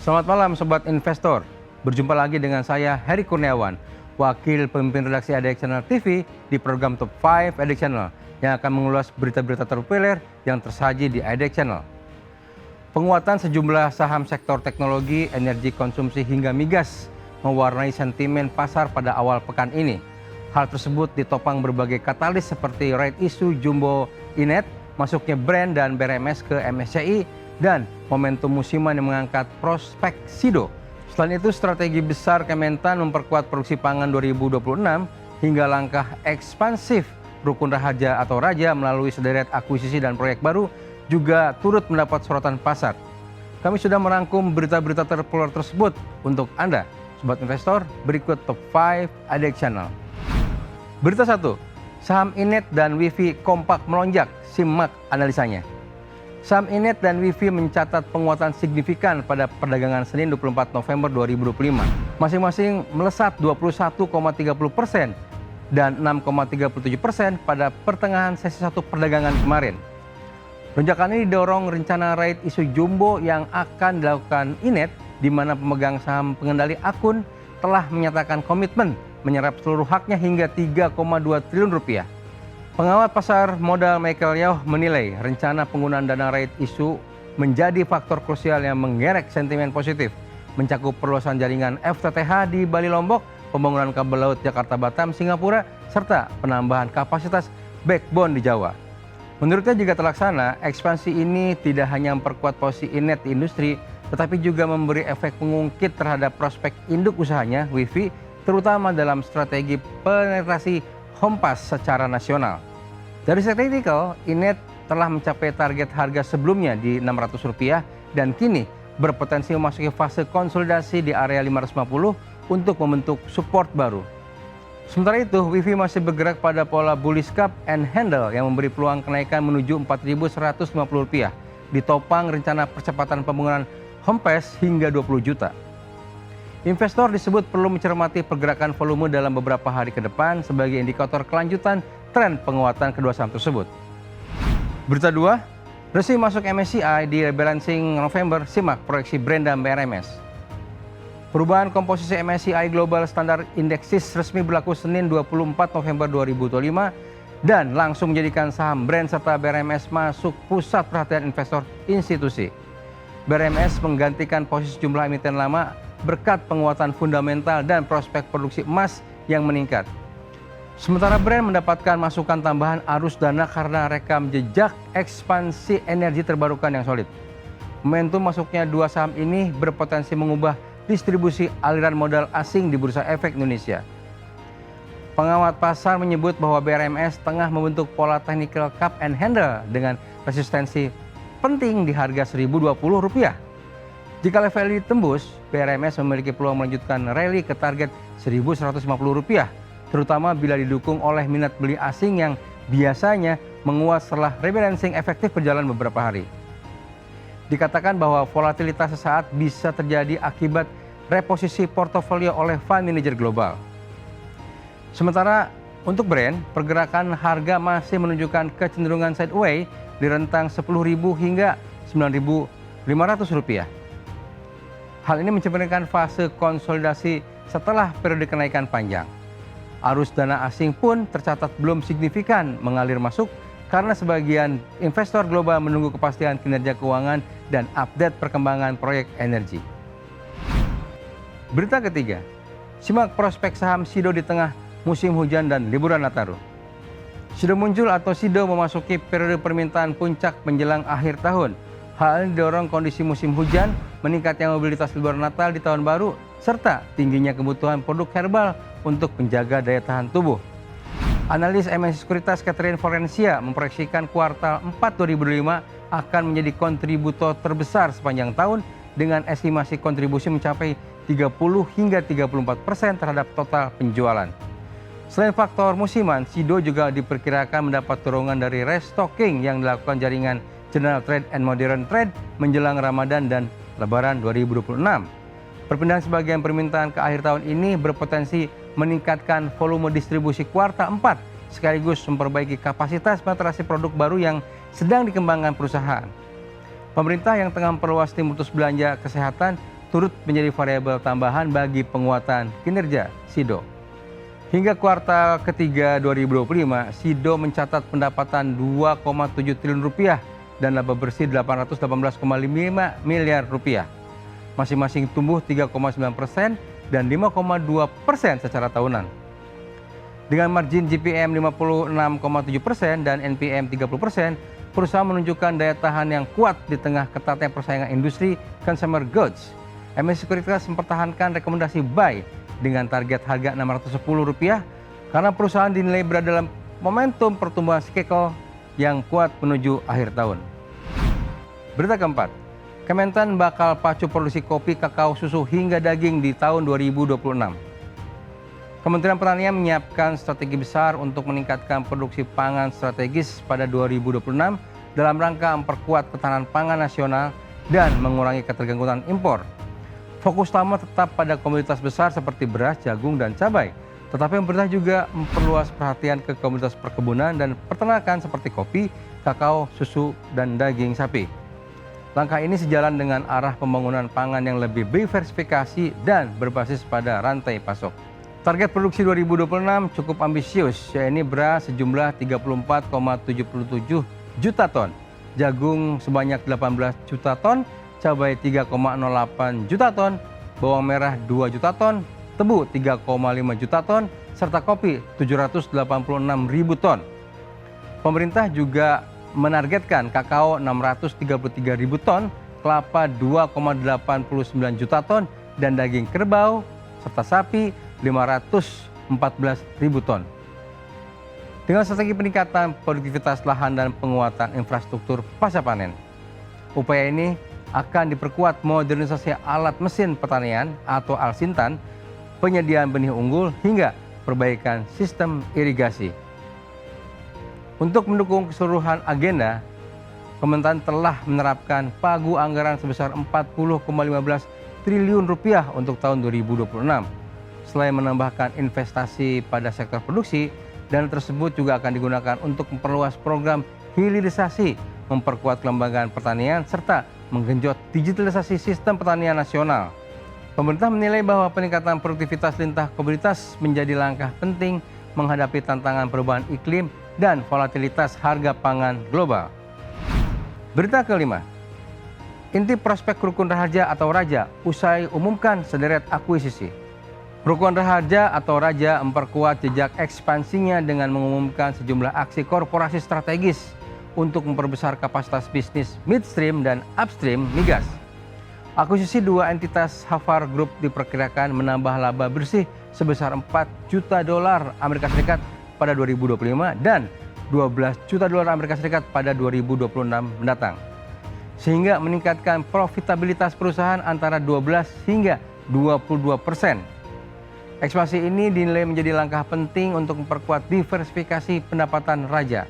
Selamat malam Sobat Investor. Berjumpa lagi dengan saya Heri Kurniawan, Wakil Pemimpin Redaksi IDX Channel TV di program Top 5 IDX Channel yang akan mengulas berita-berita terpopuler yang tersaji di IDX Channel. Penguatan sejumlah saham sektor teknologi, energi konsumsi hingga migas mewarnai sentimen pasar pada awal pekan ini. Hal tersebut ditopang berbagai katalis seperti right issue Jumbo Inet, masuknya Brand dan BRMS ke MSCI, dan momentum musiman yang mengangkat prospek SIDO. Selain itu, strategi besar Kementan memperkuat produksi pangan 2026 hingga langkah ekspansif Rukun Raharja atau Raja melalui sederet akuisisi dan proyek baru juga turut mendapat sorotan pasar. Kami sudah merangkum berita-berita terpopuler tersebut untuk Anda, Sobat Investor. Berikut Top 5 IDX Channel. Berita 1, saham Inet dan WIFI kompak melonjak, simak analisanya. Saham Inet dan WIFI mencatat penguatan signifikan pada perdagangan Senin 24 November 2025. Masing-masing melesat 21,30% dan 6,37% pada pertengahan sesi 1 perdagangan kemarin. Lonjakan ini didorong rencana right issue Jumbo yang akan dilakukan Inet, di mana pemegang saham pengendali akun telah menyatakan komitmen menyerap seluruh haknya hingga 3,2 triliun rupiah. Pengamat pasar modal Michael Yao menilai rencana penggunaan dana right issue menjadi faktor krusial yang menggerek sentimen positif, mencakup perluasan jaringan FTTH di Bali Lombok, pembangunan kabel laut Jakarta Batam Singapura, serta penambahan kapasitas backbone di Jawa. Menurutnya jika terlaksana, ekspansi ini tidak hanya memperkuat posisi Inet di industri, tetapi juga memberi efek pengungkit terhadap prospek induk usahanya, WIFI, terutama dalam strategi penetrasi Homepass secara nasional. Dari sisi teknikal, Inet telah mencapai target harga sebelumnya di Rp600 dan kini berpotensi memasuki fase konsolidasi di area 550 untuk membentuk support baru. Sementara itu, WIFI masih bergerak pada pola bullish cup and handle yang memberi peluang kenaikan menuju Rp4.150, ditopang rencana percepatan pembangunan Homepass hingga 20 juta. Investor disebut perlu mencermati pergerakan volume dalam beberapa hari ke depan sebagai indikator kelanjutan tren penguatan kedua saham tersebut. Berita 2, resmi masuk MSCI di rebalancing November, simak proyeksi Brand dan BRMS. Perubahan komposisi MSCI Global Standard Indexes resmi berlaku Senin 24 November 2025 dan langsung menjadikan saham Brand serta BRMS masuk pusat perhatian investor institusi. BRMS menggantikan posisi jumlah emiten lama berkat penguatan fundamental dan prospek produksi emas yang meningkat. Sementara Brand mendapatkan masukan tambahan arus dana karena rekam jejak ekspansi energi terbarukan yang solid. Momentum masuknya dua saham ini berpotensi mengubah distribusi aliran modal asing di Bursa Efek Indonesia. Pengamat pasar menyebut bahwa BRMS tengah membentuk pola technical cup and handle dengan resistensi penting di harga Rp1.020. Jika level ini ditembus, BRMS memiliki peluang melanjutkan rally ke target Rp1.150, terutama bila didukung oleh minat beli asing yang biasanya menguat setelah rebalancing efektif berjalan beberapa hari. Dikatakan bahwa volatilitas sesaat bisa terjadi akibat reposisi portofolio oleh fund manager global. Sementara untuk Brand, pergerakan harga masih menunjukkan kecenderungan sideways di rentang Rp10.000 hingga Rp9.500. Hal ini mencerminkan fase konsolidasi setelah periode kenaikan panjang. Arus dana asing pun tercatat belum signifikan mengalir masuk karena sebagian investor global menunggu kepastian kinerja keuangan dan update perkembangan proyek energi. Berita ketiga, simak prospek saham SIDO di tengah musim hujan dan liburan Nataru. SIDO muncul atau SIDO memasuki periode permintaan puncak menjelang akhir tahun. Hal ini didorong kondisi musim hujan, meningkatnya mobilitas liburan Natal di tahun baru, serta tingginya kebutuhan produk herbal untuk menjaga daya tahan tubuh. Analis MNC Sekuritas Catherine Forensia memproyeksikan kuartal 4 2025 akan menjadi kontributor terbesar sepanjang tahun dengan estimasi kontribusi mencapai 30 hingga 34% terhadap total penjualan. Selain faktor musiman, SIDO juga diperkirakan mendapat dorongan dari restocking yang dilakukan jaringan General Trade and Modern Trade menjelang Ramadan dan Lebaran 2026. Perpindahan sebagian permintaan ke akhir tahun ini berpotensi meningkatkan volume distribusi kuartal 4 sekaligus memperbaiki kapasitas penetrasi produk baru yang sedang dikembangkan perusahaan. Pemerintah yang tengah memperluas stimulus belanja kesehatan turut menjadi variabel tambahan bagi penguatan kinerja SIDO. Hingga kuartal ketiga 2025, SIDO mencatat pendapatan 2,7 triliun rupiah dan laba bersih 818,5 miliar rupiah. Masing-masing tumbuh 3,9% dan 5,2% secara tahunan. Dengan margin GPM 56,7% dan NPM 30%, perusahaan menunjukkan daya tahan yang kuat di tengah ketatnya persaingan industri consumer goods. MS Sekuritas mempertahankan rekomendasi buy dengan target harga Rp610 karena perusahaan dinilai berada dalam momentum pertumbuhan siklikal yang kuat menuju akhir tahun. Berita keempat, Kementan bakal pacu produksi kopi, kakao, susu hingga daging di tahun 2026. Kementerian Pertanian menyiapkan strategi besar untuk meningkatkan produksi pangan strategis pada 2026 dalam rangka memperkuat ketahanan pangan nasional dan mengurangi ketergantungan impor. Fokus utama tetap pada komoditas besar seperti beras, jagung, dan cabai. Tetapi pemerintah juga memperluas perhatian ke komoditas perkebunan dan peternakan seperti kopi, kakao, susu, dan daging sapi. Langkah ini sejalan dengan arah pembangunan pangan yang lebih diversifikasi dan berbasis pada rantai pasok. Target produksi 2026 cukup ambisius, yaitu beras sejumlah 34,77 juta ton, jagung sebanyak 18 juta ton, cabai 3,08 juta ton, bawang merah 2 juta ton, tebu 3,5 juta ton, serta kopi 786 ribu ton. Pemerintah juga menargetkan kakao 633 ribu ton, kelapa 2,89 juta ton, dan daging kerbau serta sapi 514 ribu ton. Dengan strategi peningkatan produktivitas lahan dan penguatan infrastruktur pasca panen, upaya ini akan diperkuat modernisasi alat mesin pertanian atau Alsintan, penyediaan benih unggul, hingga perbaikan sistem irigasi. Untuk mendukung keseluruhan agenda, Kementan telah menerapkan pagu anggaran sebesar 40,15 triliun rupiah untuk tahun 2026. Selain menambahkan investasi pada sektor produksi, dana tersebut juga akan digunakan untuk memperluas program hilirisasi, memperkuat kelembagaan pertanian, serta menggenjot digitalisasi sistem pertanian nasional. Pemerintah menilai bahwa peningkatan produktivitas lintas komoditas menjadi langkah penting menghadapi tantangan perubahan iklim dan volatilitas harga pangan global. Berita kelima, inti prospek Rukun Raharja atau Raja usai umumkan sederet akuisisi. Rukun Raharja atau Raja memperkuat jejak ekspansinya dengan mengumumkan sejumlah aksi korporasi strategis untuk memperbesar kapasitas bisnis midstream dan upstream migas. Akuisisi dua entitas Hafar Group diperkirakan menambah laba bersih sebesar $4 juta Amerika Serikat pada 2025 dan $12 juta Amerika Serikat pada 2026 mendatang, sehingga meningkatkan profitabilitas perusahaan antara 12 hingga 22%. Ekspansi ini dinilai menjadi langkah penting untuk memperkuat diversifikasi pendapatan Raja.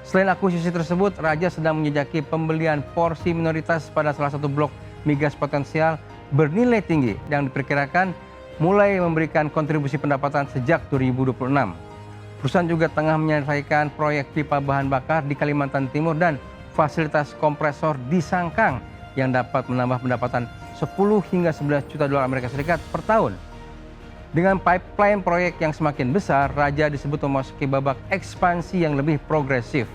Selain akuisisi tersebut, Raja sedang menjejaki pembelian porsi minoritas pada salah satu blok migas potensial bernilai tinggi yang diperkirakan mulai memberikan kontribusi pendapatan sejak 2026. Perusahaan juga tengah menyelesaikan proyek pipa bahan bakar di Kalimantan Timur dan fasilitas kompresor di Sangkang yang dapat menambah pendapatan 10 hingga 11 juta dolar Amerika Serikat per tahun. Dengan pipeline proyek yang semakin besar, Raja disebut memasuki babak ekspansi yang lebih progresif.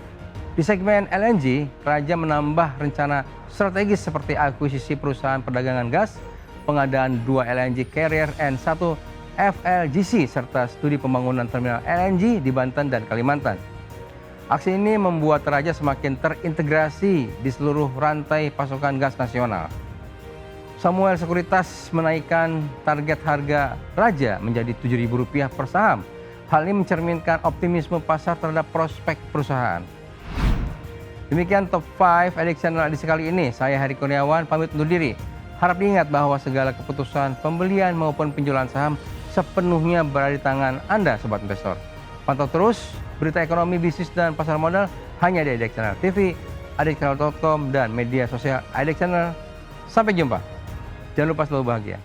Di segmen LNG, Raja menambah rencana strategis seperti akuisisi perusahaan perdagangan gas, pengadaan 2 LNG carrier and 1 FLGC, serta studi pembangunan terminal LNG di Banten dan Kalimantan. Aksi ini membuat Raja semakin terintegrasi di seluruh rantai pasokan gas nasional. Samuel Sekuritas menaikkan target harga Raja menjadi Rp7.000 per saham. Hal ini mencerminkan optimisme pasar terhadap prospek perusahaan. Demikian Top 5 EdX Channel edisi kali ini. Saya Heri Kurniawan pamit undur diri. Harap diingat bahwa segala keputusan pembelian maupun penjualan saham sepenuhnya berada di tangan Anda, Sobat Investor. Pantau terus berita ekonomi, bisnis, dan pasar modal hanya di edX Channel TV, edxchannel.com, dan media sosial edX Channel. Sampai jumpa. Jangan lupa selalu bahagia.